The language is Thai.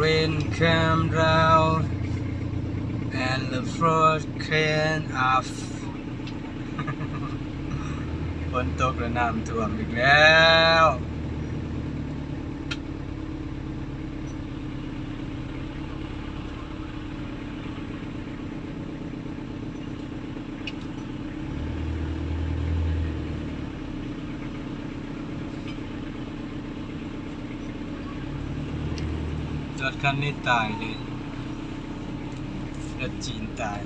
rain came down and the frost came up ฝนตกและน้ำท่วมอีกแล้วรถคันนี้ตายเลยรถจีนตาย